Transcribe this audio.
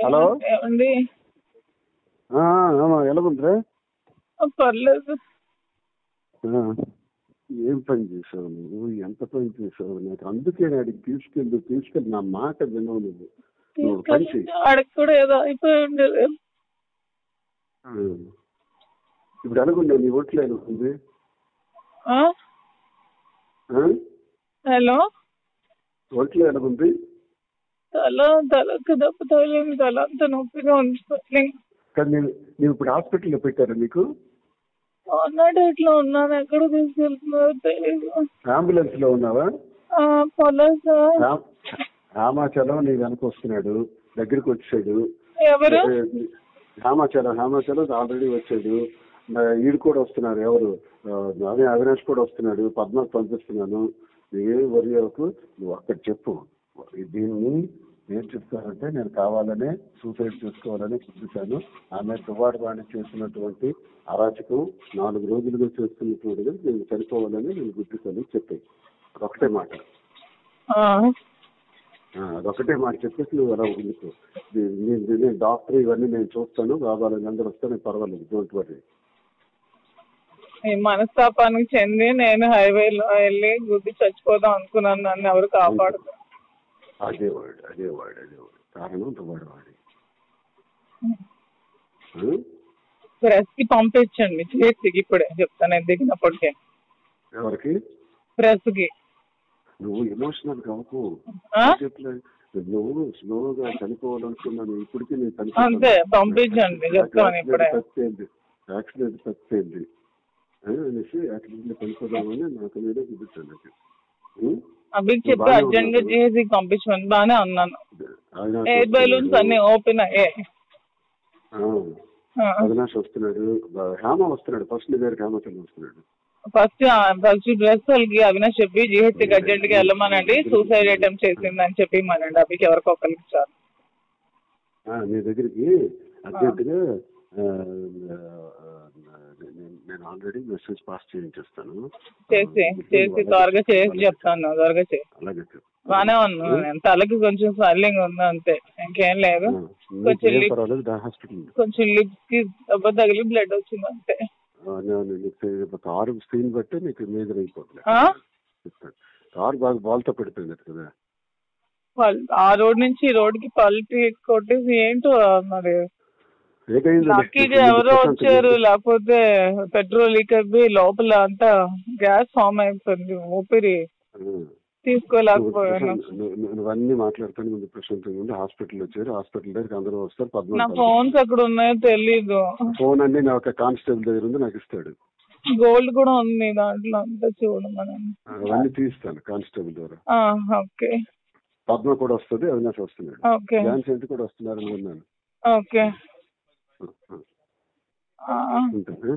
Hello ఏమండి? ఎలాగుందిరా? పర్లేదు. ఏం పని చేసావు నువ్వు? ఎంత పని చేసావు? నాకు అందుకే అడిగి తీసుకెళ్ళి నా మాట వినవు నువ్వు. నువ్వు పని చెయ్యి. ఆడికి కూడా ఏదో అయిపోయి ఉండేది. ఇప్పుడు ఎలాగుండే నీ ఒంట్లో ఎలాగుంది? హలో, ఒంట్లో ఎలాగుంది? తలకు దెబ్బ తగిలింది. తల అంతా నొప్పిగా ఉంది. కానీ నేను ఇప్పుడు హాస్పిటల్లో పెట్టారా నీకు? అన్నట్టు ఇట్లా ఉన్నాను. ఎక్కడ తీసుకెళ్తున్నారో తెలియదు. అంబులెన్స్ లో ఉన్నావా? రామాచలం నీ వెనక వస్తున్నాడు, దగ్గరికి వచ్చాడు. ఎవరు? రామాచలం ఆల్రెడీ వచ్చాడు. ఈడు కూడా వస్తున్నారు. ఎవరు? అవినాష్ కూడా వస్తున్నాడు. పద్మాకు పంపిస్తున్నాను. నువ్వేం వరి అవ్వకు. నువ్వు అక్కడ చెప్పు. దీన్ని ఏం చెప్తానంటే, నేను కావాలనే సూసైడ్ చేసుకోవాలని చూపించాను. ఆమె దువ్వాడవాణి చేసినటువంటి అరాచకం 4 రోజులుగా చేస్తున్నటువంటిది నేను చనిపోవాలని నేను గుర్తిస్తాను చెప్పాను. అదొకటే మాట. అదొకటే మాట చెప్పేసి నువ్వు అలా ఉండిపో. నేను డాక్టర్ ఇవన్నీ నేను చూస్తాను. కావాలని అందరూ వస్తే నేను పర్వాలేదు, డోంట్ వరీ. ఈ మనస్తాపానికి చెంది నేను హైవేలో వెళ్ళి గుద్ది చచ్చిపోదాం అనుకున్నాను. నన్ను ఎవరు కాపాడుతారు? అదేవాడు కారణం దువ్వాడవాడి. ప్రెస్ కి పంపించండి చేతికి. ఇప్పుడే చెప్తాను నేను దిగినప్పటికే. ఎవరికి? ప్రెస్ కి. నువ్వు ఎమోషనల్ కావు. నువ్వు స్లోగా చనిపోవాలనుకున్నాను. ఇప్పటికీ నేను అంతే, పంపించండి చెప్తాను ఇప్పుడే. యాక్సిడెంట్ తప్పింది అనేసి యాక్సిడెంట్ చనిపోదామని నాకు మీదే చూపించాను. అభికి చెప్పి అర్జెంట్ గా చేసి పంపించమని బానే అన్నాను. ఎయిర్ బెలూన్స్ అన్ని ఓపెన్ అయ్యాయి. అవినాష్ వస్తున్నాడు, హేమ వస్తున్నాడు. ఫస్ట్ నీ దగ్గర హేమచంద్ర వస్తున్నాడు. ఫస్ట్ డ్రెస్ వాళ్ళకి అవినాష్ చెప్పి జిహెచ్కి అర్జెంట్ గా వెళ్ళమనండి, సూసైడ్ అటెంప్ట్ చేసింది అని చెప్పి మనండి. అభికి ఎవరికి ఒకరికి ఇచ్చారు. నీ దగ్గరికి అర్జెంట్ గా నేను ఆల్రెడీ మెసేజ్ పాస్ చేయించేస్తాను. చేసి త్వరగా చేసి చెప్తాను. త్వరగా చేసి. అలాగే బానే ఉన్నాను నేను. తలకి కొంచెం స్వెల్లింగ్ ఉంది అంతే, ఇంకేం లేదు. కొంచెం లిప్స్ కి దెబ్బ తగిలి బ్లడ్ వచ్చింది అంతే. కారు స్క్రీన్ బట్టి నీకు మేజర్ అయిపోతుంది. కారు బాగా బాల్తో పెడిపోయింది కదా. ఆ రోడ్ నుంచి ఈ రోడ్ కి పల్టీ కొట్టేసి ఏంటో మరి. లక్కీగా ఎవరో వచ్చారు, లేకపోతే పెట్రోల్ లీక్ అయిపోయి లోపల అంతా గ్యాస్ ఫామ్ అయిపోయింది. ఊపిరి తీసుకోలేకపోయాను. నువ్వన్నీ మాట్లాడుతాను ముందు ప్రశాంతంగా ఉండి. హాస్పిటల్ వచ్చారు. హాస్పిటల్ దగ్గరికి అందరూ వస్తారు. నా ఫోన్స్ ఎక్కడ ఉన్నాయో తెలీదు. ఫోన్ అన్ని నా ఒక కానిస్టేబుల్ దగ్గర ఉంది, నాకు ఇస్తాడు. గోల్డ్ కూడా ఉంది దాంట్లో, అంతా చూడమని. అవన్నీ తీస్తాను కానిస్టేబుల్ ద్వారా. ఓకే. పద్మ కూడా వస్తుంది, అవినాష్ వస్తున్నాడు, ఝాన్సీ ఆంటీ కూడా వస్తున్నారని విన్నాను. ఓకే. ఉంటాను.